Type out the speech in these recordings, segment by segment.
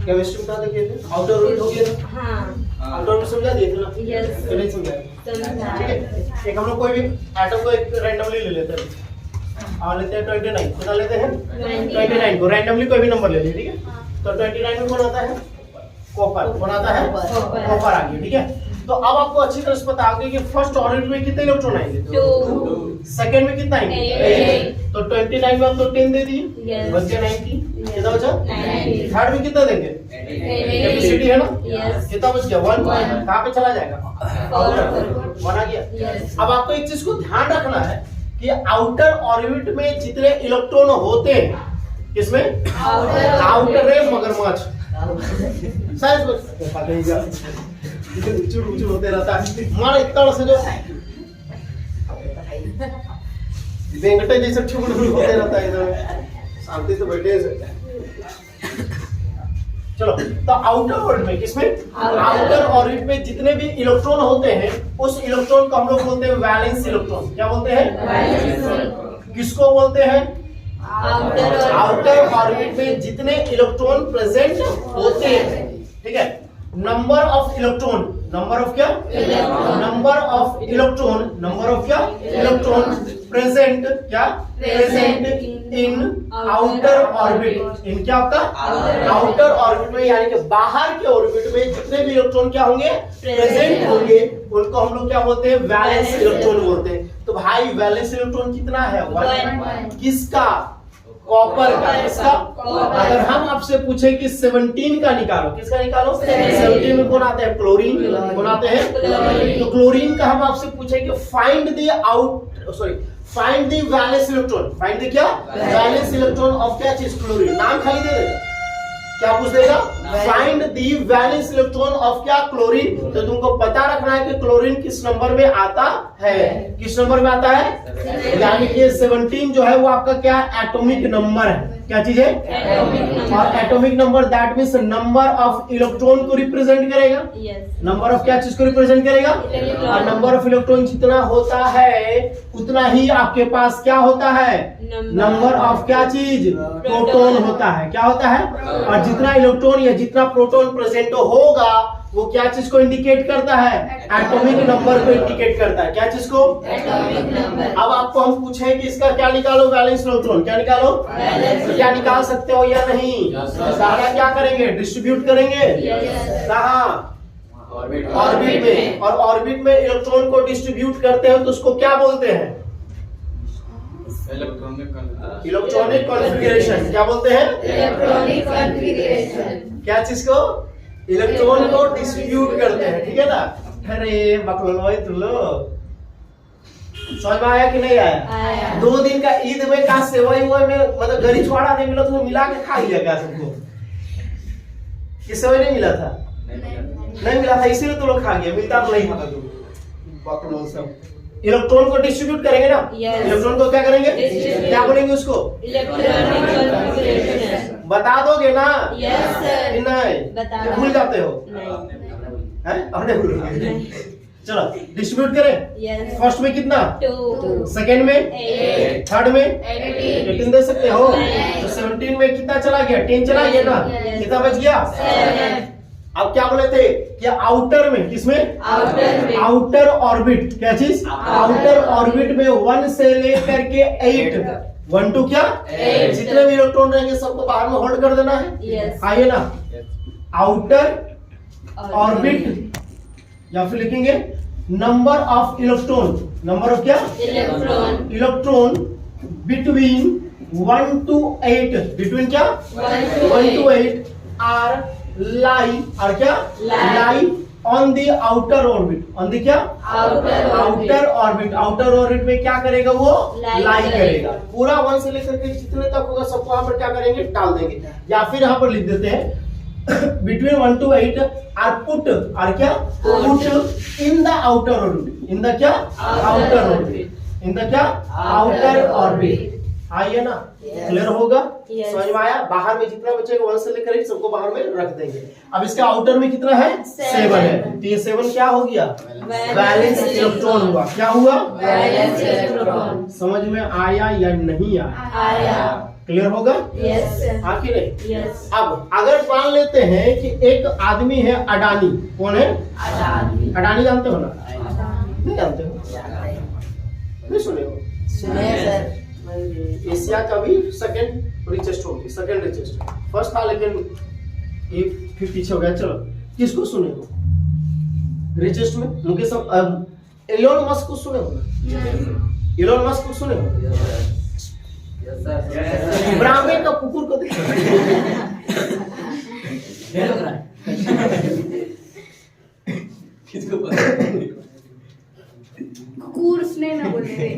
Chemistry बता देंगे outer orbit हो गया था। हाँ आउटर ऑर्बिट समझा दिए थे ना? यस नहीं समझाया? ठीक है, एक हम लोग कोई भी एटम को एक रैंडमली ले लेते हैं और लेते हैं 29, कितना लेते हैं 29 को रैंडमली कोई भी नंबर ले लीजिए। ठीक है, तो 29 में कौन आता है? कॉपर। कौन आता है? कॉपर आ गया। ठीक है, तो अब आपको अच्छी तरह से पता होगा कि फर्स्ट ऑर्बिट में कितने इलेक्ट्रॉन आएंगे, 2 सेकंड में कितना आएंगे 8 तो 29 में आप तो 10 दे दिए, Yes. बच गया 90। कितना बचा? 90 थर्ड में कितना देंगे? 8 कैपेसिटी है ना? Yes. कितना बच गया? 1। One. कहाँ पे चला जाएगा? 4 1 आ गया। Yes. अब आपको एक चीज को ध्यान रखना है कि आउटर ऑर्बिट में जितने इलेक्ट्रॉन होते हैं, किसमें? आउटर है मगरमच्छ साइज उचुड़ होते रहता है, मार इतना से जो बेंगटे जैसे ठुकुर होते रहता है इधर, शांति से बैठे चलो। तो आउटर ऑर्बिट में, किसमें? आउटर ऑर्बिट में जितने भी इलेक्ट्रॉन होते हैं उस इलेक्ट्रॉन को हम लोग बोलते हैं वैलेंस इलेक्ट्रॉन। क्या बोलते हैं? किसको बोलते हैं? आउटर ऑर्बिट में जितने इलेक्ट्रॉन प्रेजेंट होते हैं। ठीक है, number of electron, number of क्या? Number of electron, number of क्या? इलेक्ट्रॉन प्रेजेंट, क्या? Present in outer orbit. In क्या आपका? आउटर ऑर्बिट में, यानी कि बाहर के ऑर्बिट में जितने भी इलेक्ट्रॉन क्या होंगे? प्रेजेंट होंगे, उनको हम लोग क्या बोलते हैं? वैलेंस इलेक्ट्रॉन बोलते हैं। तो भाई वैलेंस इलेक्ट्रॉन कितना है? 1। किसका? कॉपर का। किसका? अगर हम आपसे पूछे कि 17 का निकालो, किसका निकालो? 17 में कौन आता है? क्लोरीन। कौन आते हैं? तो क्लोरीन का हम आपसे पूछे कि find the valence electron. Find the क्या? वैलेंस इलेक्ट्रॉन ऑफ क्या चीज? क्लोरीन। नाम खाली दे देगा, क्या पूछ देगा? Find the valence electron of क्या? क्लोरीन। तो तुमको पता रखना है कि क्लोरीन किस नंबर में आता है। किस नंबर में आता है? यानी कि 17 जो है वो आपका क्या? एटॉमिक नंबर है। क्या चीज है? और atomic number that means number of electron को रिप्रेजेंट करेगा। नंबर ऑफ क्या चीज को रिप्रेजेंट करेगा? और नंबर ऑफ इलेक्ट्रॉन जितना होता है उतना ही आपके पास क्या होता है? नंबर ऑफ क्या चीज? प्रोटॉन होता है। क्या होता है? और जितना इलेक्ट्रॉन या जितना प्रोटॉन प्रेजेंट होगा वो क्या चीज को इंडिकेट करता है? एटॉमिक नंबर को इंडिकेट करता है। क्या चीज को? Atomic number. अब आपको हम पूछे कि इसका क्या निकालो? Valence electron. क्या निकालो? तो क्या निकाल सकते हो या नहीं? सारा क्या करेंगे? डिस्ट्रीब्यूट करेंगे। कहाँ? ऑर्बिट में। और ऑर्बिट में इलेक्ट्रॉन को डिस्ट्रीब्यूट करते हैं तो उसको क्या बोलते हैं? Electronic configuration. क्या बोलते हैं? Electronic configuration. क्या चीज को? इलेक्ट्रॉन को डिस्ट्रीब्यूट करते हैं। ठीक है ना? अरे बकलोल तुम लोग समझ में आया कि नहीं आया? 2 दिन का ईद में का सेवई हुआ में मतलब गरी छुआड़ा नहीं मिला तो मिला के खा लिया क्या सबको? कि सेवई नहीं मिला था? नहीं मिला था, इसीलिए तो लोग खा गया, मिलता तो नहीं खाता। बकलोल सब इलेक्ट्रॉन को डिस्ट्रीब्यूट करेंगे ना? इलेक्ट्रॉन को क्या करेंगे? क्या बोलेंगे उसको? Electronic configuration. बता दोगे ना? Yes sir. नहीं भूल जाते हो? हैं? और नहीं भूलोगे? चलो डिस्ट्रीब्यूट करें। फर्स्ट में कितना? 2 सेकंड में 8 थर्ड में 18 18 दे सकते हो। तो 17 में कितना चला गया? 10 चला गया ना? कितना बच गया? 7। अब क्या बोले थे कि आउटर में, किसमें? Outer orbit. क्या चीज? आउटर ऑर्बिट में 1 से लेकर के 8 1 to क्या? 8 जितने भी इलेक्ट्रॉन रहेंगे सबको बाहर में होल्ड कर देना है। आइए ना, आउटर ऑर्बिट या फिर लिखेंगे number of electron. Number of क्या? Electron between 1 to 8। बिटवीन क्या? 1 to 8 आर लाई। और क्या? Lie on the outer orbit. On the क्या? Outer orbit. आउटर ऑर्बिट में क्या करेगा वो? लाई करेगा। पूरा 1 से लेकर के जितने तक होगा सबको यहाँ पर क्या करेंगे? डाल देंगे। या फिर यहाँ पर लिख देते हैं between 1 to 8 are put और क्या? Put in the outer orbit. In the क्या? Outer orbit. In the क्या? Outer orbit. आइए ना? क्लियर होगा? समझ में आया? बाहर में जितना बचेगा 1 से लेकर 8 सबको बाहर में रख देंगे। अब इसका आउटर में कितना है? 7 है। तो ये 7 क्या हो गया? वैलेंस इलेक्ट्रॉन हुआ। क्या हुआ? Valence electron. समझ में आया या नहीं आया? आया। क्लियर होगा? Yes, sir. हाँ कि नहीं? Yes. अब अगर मान लेते हैं कि एक आदमी है अडानी, कौन है? अडानी. अडानी जानते हो ना? नहीं जानते हो? नहीं सुने हो? सुने सर. एशिया का भी सेकंड रिचेस्ट होगी, सेकंड रिचेस्ट। फर्स्ट था लेकिन ये फिर पीछे हो गया। चलो किसको सुने हो रिचेस्ट में? मुकेश एलोन मस्क को सुने हो ना? एलोन मस्क को सुने हो? ब्राह्मण का कुकुर को देखो। किसको पता? कुकुर ने ना बोले रे.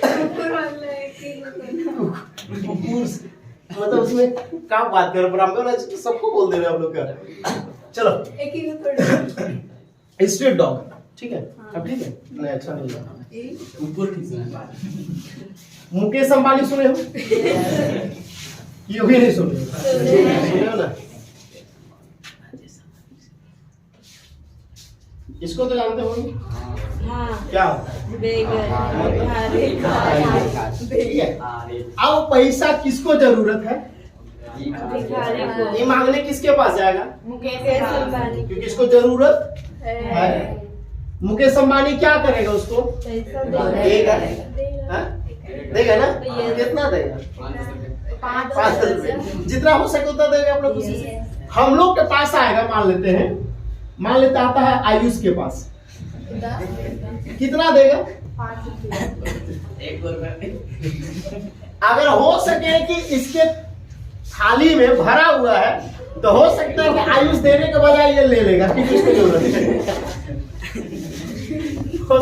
कुकुर वाला है कि कुकुर मतलब उसमें क्या बात कर ब्राह्मण सबको बोल दे रहे हम लोग का। चलो एक ही थोड़ा स्ट्रीट डॉग, ठीक है? अब ठीक है? नहीं अच्छा नहीं लगा। ऊपर किसने? मुकेश अंबानी सुने हो? ये भी नहीं सुने हो? सुने हो ना? इसको तो जानते होंगे। हाँ. क्या? बेगर. ठीक है। अब पैसा किसको जरूरत है? भिखारी को. ये मांगने किसके पास जाएगा? मुकेश अंबानी. क्योंकि इसको जरूरत है। मुकेश अंबानी क्या करेगा उसको? पैसा देगा। हाँ? देगा ना? Yes. कितना देगा? 5 रुपए। ₹5. जितना हो सके उतना देगा आप लोग खुशी से। हम लोग के पास आएगा, मान लेते हैं, मान लेते आता है आयुष के पास, कितना देगा? 5 रुपए. अगर हो सके कि इसके थाली में भरा हुआ है तो हो सकता है कि आयुष देने के बजाय ये ले लेगा क्योंकि इसको जरूरत है। हो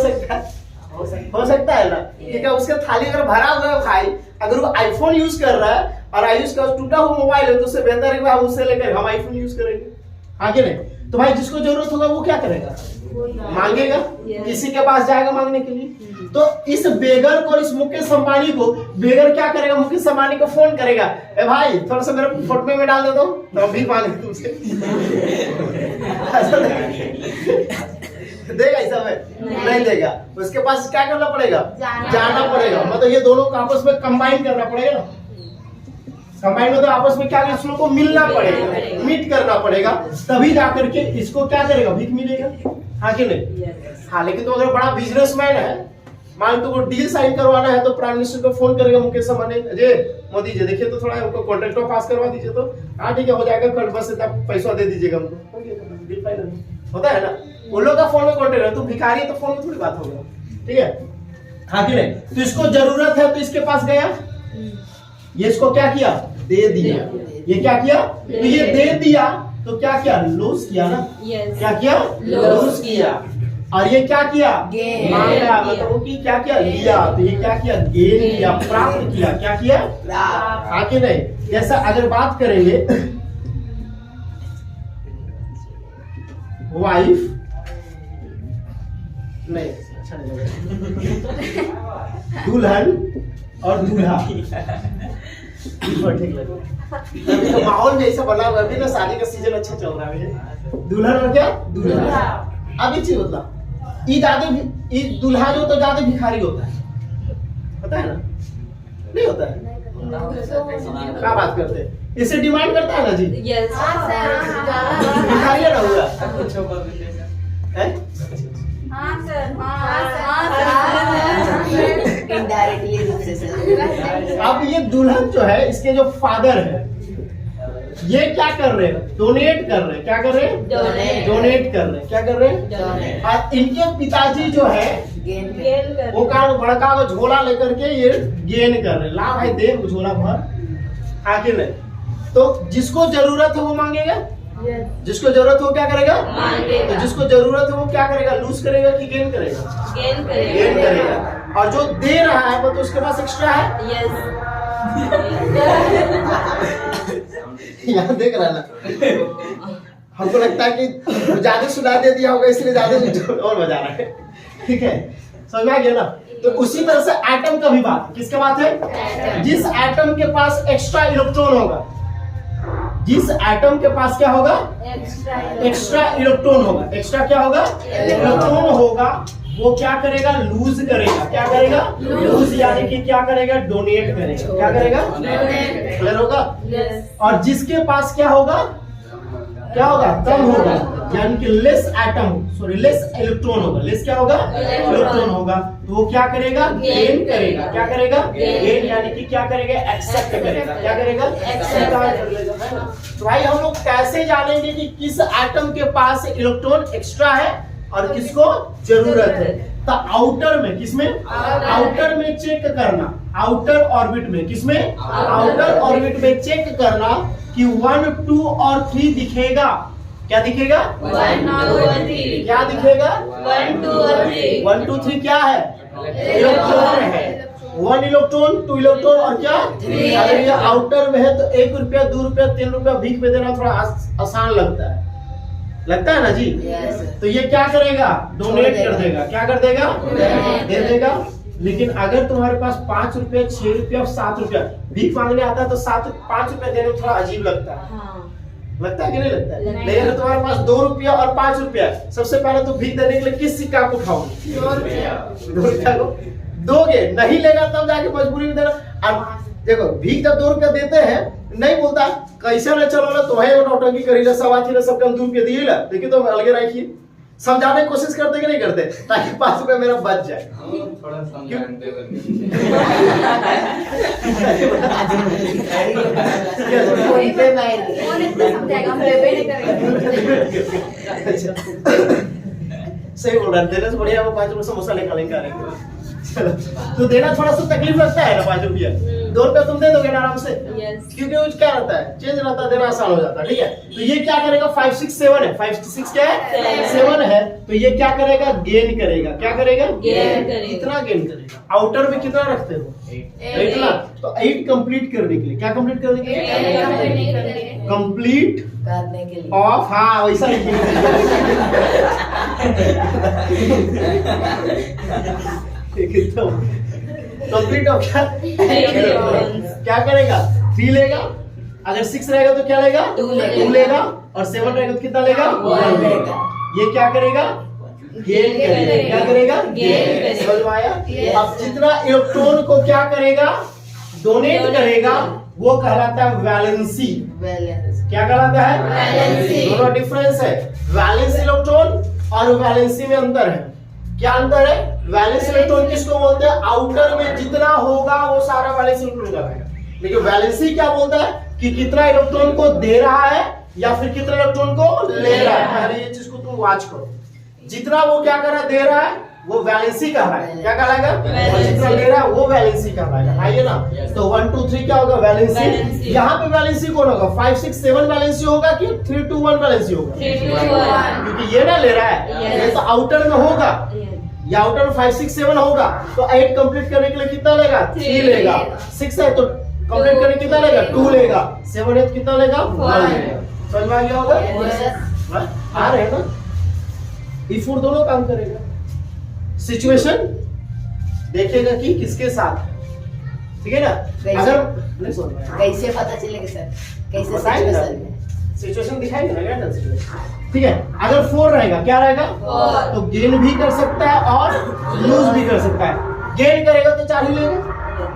सकता है ना? क्योंकि उसका थाली अगर भरा हुआ है भाई, अगर वो आईफोन यूज कर रहा है और आयुष का टूटा हुआ मोबाइल है तो उससे बेहतर है कि हम उससे लेकर हम आईफोन यूज करेंगे। आगे नहीं तो भाई जिसको जरूरत होगा वो क्या करेगा? मांगेगा। किसी के पास जाएगा मांगने के लिए। तो इस बेगर को, इस मुकेश अंबानी को बेगर क्या करेगा? मुकेश अंबानी को फोन करेगा, ए भाई थोड़ा सा मेरे फोटो में डाल दे दो तो भी मांगे तुमसे। देगा ऐसा में? नहीं देगा। उसके पास क्या करना पड़ेगा? जाना पड़ेगा। मतलब ये दोनों को आपस में कंबाइन करना पड़ेगा ना। कंबाइन मतलब आपस में क्या इसको को मिलना पड़ेगा, मीट करना पड़ेगा, तभी जाकर के इसको क्या करेगा? भीख मिलेगा। हाँ कि नहीं? हाँ, लेकिन तो अगर बड़ा बिजनेसमैन है, मान तो वो डील साइन करवाना है तो प्राइम मिनिस्टर को फोन करेगा मुकेश अंबानी, अजय मोदी जी देखिए तो थोड़ा उनको कॉन्ट्रैक्ट पास करवा दीजिए तो। हाँ ठीक है, हो जाएगा, कल बस इतना पैसा दे दीजिएगा हमको। डील फाइनल होता है ना। उन लोग का फोन में कॉन्ट्रैक्ट है, तो भिखारी है तो फोन में थोड़ी बात होगा। ठीक है? हाँ कि नहीं? तो इसको जरूरत है तो इसके पास गया, ये इसको क्या किया? दे दिया। ये क्या किया? तो ये दे दिया तो क्या किया? लूज किया ना। क्या किया? लूज किया। और ये क्या किया? मांगा, मतलब वो की क्या किया? लिया। तो ये क्या किया? गेन किया, प्राप्त किया। क्या किया? हाँ कि नहीं? जैसा अगर बात करेंगे वाइफ, नहीं अच्छा नहीं लगेगा, दुल्हन और दूल्हा, ठीक लगे। अभी तो माहौल जैसा बना हुआ है, अभी ना शादी का सीजन अच्छा चल रहा है। दुल्हन और क्या? दूल्हा। अब एक चीज बता, ये दूल्हा जो तो ज्यादा भिखारी होता है, पता है ना? नहीं होता है? क्या बात करते हैं? इसे डिमांड करता है ना जी? भिखारी है ना हुआ? अब ये दुल्हन जो है, इसके जो फादर है, ये क्या कर रहे हैं? डोनेट कर रहे हैं। क्या कर रहे हैं? डोनेट कर रहे हैं। क्या कर रहे हैं? और इनके पिताजी जो है वो का बड़का को झोला लेकर के ये गेन कर रहे हैं। ला भाई दे झोला भर। आगे नहीं तो जिसको जरूरत है वो मांगेगा, जिसको जरूरत हो क्या करेगा? तो जिसको जरूरत है वो क्या करेगा? लूज करेगा कि गेन करेगा? गेन करेगा। और जो दे रहा है वो तो उसके पास एक्स्ट्रा है। यहाँ देख रहा ना, हमको लगता है कि ज्यादा सुना दे दिया होगा इसलिए ज्यादा और बजा रहा है। ठीक है, समझ आ गया ना? तो उसी तरह से एटम का भी बात, किसका बात है? जिस एटम के पास एक्स्ट्रा इलेक्ट्रॉन होगा, जिस एटम के पास क्या होगा? एक्स्ट्रा इलेक्ट्रॉन होगा। एक्स्ट्रा क्या होगा? इलेक्ट्रॉन होगा। वो क्या करेगा, लूज करेगा। क्या करेगा, लूज, यानी कि क्या करेगा, डोनेट करेगा। क्या करेगा, क्लियर होगा। और जिसके पास क्या होगा, क्या होगा, कम होगा, यानी कि less atom, sorry less electron होगा। लेस क्या होगा, इलेक्ट्रॉन होगा। तो वो क्या करेगा, गेन करेगा। क्या करेगा, गेन, यानी कि क्या करेगा, एक्सेप्ट करेगा। क्या करेगा, एक्सेप्ट कर लेगा। तो भाई हम लोग कैसे जानेंगे कि किस एटम के पास इलेक्ट्रॉन एक्स्ट्रा है और किसको जरूरत है। तो आउटर में, किसमें, आउटर में चेक करना, आउटर ऑर्बिट में, किसमें, आउटर ऑर्बिट में चेक करना कि 1, 2 और 3 दिखेगा। क्या दिखेगा, 1, 2 और 3। क्या दिखेगा, 1, 2 और 3। 1, 2, 3 क्या है, इलेक्ट्रॉन है। 1 इलेक्ट्रॉन, 2 इलेक्ट्रॉन और क्या, 3। अगर ये आउटर में है तो 1 रुपया, 2 रुपया, 3 रुपया भीख में देना थोड़ा आसान लगता है ना जी। तो ये क्या करेगा, डोनेट कर देगा। क्या कर देगा, दे देगा। लेकिन अगर तुम्हारे पास 5 रुपया, 6 रुपया, 7 रुपया भीख मांगने आता है तो 5 रुपया देने में थोड़ा अजीब लगता है। लगता है कि नहीं लगता है। लेकिन अगर तुम्हारे पास 2 रुपया और 5 रुपया, सबसे पहले तो भीख देने के लिए किस सिक्का को उठाओगे, 2 रुपया को दोगे। नहीं लेगा तब जाके मजबूरी में देना। अब देखो भीख जब 2 रुपया देते हैं, नहीं बोलता कैसे ना चलो ना, तुम्हें नौटंकी करी ना, सब आती ना, सबके हम 2 रुपया दिए ला, देखिए तो अलगे रखिए। समझाने की कोशिश करते कि नहीं करते, ताकि 5 रुपया मेरा बच जाए। थोड़ा समझाते सही बोल रहा है, देने से बढ़िया वो 5 रुपये समोसा निकालेंगे। तो देना थोड़ा सा तकलीफ लगता है ना, 5 रुपया, 2 रुपया तुम दे दोगे ना आराम से, क्योंकि वो क्या रहता है, चेंज रहता है, देना आसान हो जाता है। ठीक है, तो ये क्या करेगा, 5, 6, 7 है, 5, 6 क्या है, 7 है। तो ये क्या करेगा, गेन करेगा। क्या करेगा, गेन करेगा। कितना गेन करेगा, आउटर में कितना रखते हो, 8 ना। तो 8 कंप्लीट करने के लिए, क्या कंप्लीट करने के लिए, कंप्लीट करने के लिए ऑफ, हाँ वैसा ही कंप्लीट ऑफ क्या करेगा, 3 लेगा। अगर 6 रहेगा तो क्या लेगा, 2 लेगा। और 7 रहेगा तो कितना लेगा, 1 लेगा। ये क्या करेगा, गेन करेगा। क्या करेगा, गेन। समझ में आया। अब जितना इलेक्ट्रॉन को क्या करेगा, डोनेट करेगा, वो कहलाता है वैलेंसी। क्या कहलाता है, वैलेंसी। दोनों डिफरेंस है, वैलेंस इलेक्ट्रॉन और वैलेंसी में अंतर है। क्या अंतर है, वैलेंस इलेक्ट्रॉन किसको बोलते हैं, आउटर में जितना होगा वो सारा वैलेंस इलेक्ट्रॉन कहलाएगा। लेकिन वैलेंसी क्या बोलता है कि कितना इलेक्ट्रॉन को दे रहा है या फिर कितना इलेक्ट्रॉन को ले रहा है। पहले ये चीज को तुम वॉच करो, जितना वो क्या कर रहा है, दे रहा है, वो वैलेंसी कहलाएगा। क्या कहलाएगा, और जितना ले रहा है वो वैलेंसी कहलाएगा। आइए ना, तो 1, 2, 3 क्या होगा, वैलेंसी। यहाँ पे वैलेंसी कौन होगा, 5, 6, 7 वैलेंसी होगा कि 3, 2, 1 वैलेंसी होगा, 3, 2, 1। क्योंकि ये ना ले रहा है, ये तो आउटर में होगा, या आउटर में 5, 6, 7 होगा। तो 8 कंप्लीट करने के लिए कितना लेगा, 3 लेगा। 6 है तो कंप्लीट करने कितना लेगा, 2 लेगा। 7 है तो कितना लेगा, 1 लेगा। समझ में आ गया होगा, आ रहे हैं ना। इफ और दोनों काम करेगा, सिचुएशन देखेगा कि किसके साथ, ठीक है ना। अगर नहीं सुन रहा है, कैसे पता चलेगा सर, कैसे बताएंगे सिचुएशन में सिचुएशन दिखाएंगे ना गाइडेंस। ठीक है, अगर 4 रहेगा, क्या रहेगा, 4। तो गेन भी कर सकता है और लूज भी कर सकता है। गेन करेगा तो 4 ही लेगा,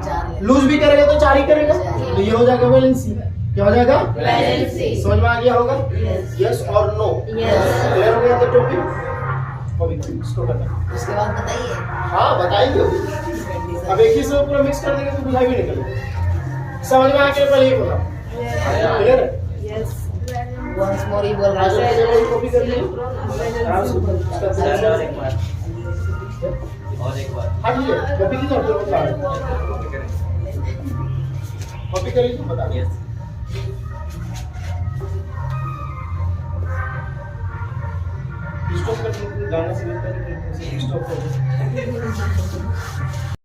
4 ले लूज भी करेगा तो 4 ही करेगा। तो ये हो जाएगा वैलेंसी। क्या हो जाएगा, वैलेंसी। समझ में आ गया होगा, यस और नो, यस। क्लियर हो गया तो टॉपिक अभी इसको करना। उसके बाद बताइए। हाँ बताएंगे अभी। अब एक ही से पूरा मिक्स कर देंगे तो बुझाई भी निकलेगा। समझ में आ गया, पहले ये बोला, क्लियर है। यस। वंस मोर ही बोल रहा आज है से कॉपी कर लिए आराम से उसका सर और एक बार हटिए, कॉपी की जरूरत बता रहे, कॉपी करिए तो बता रहे। स्टॉप कर गाना से स्टॉप कर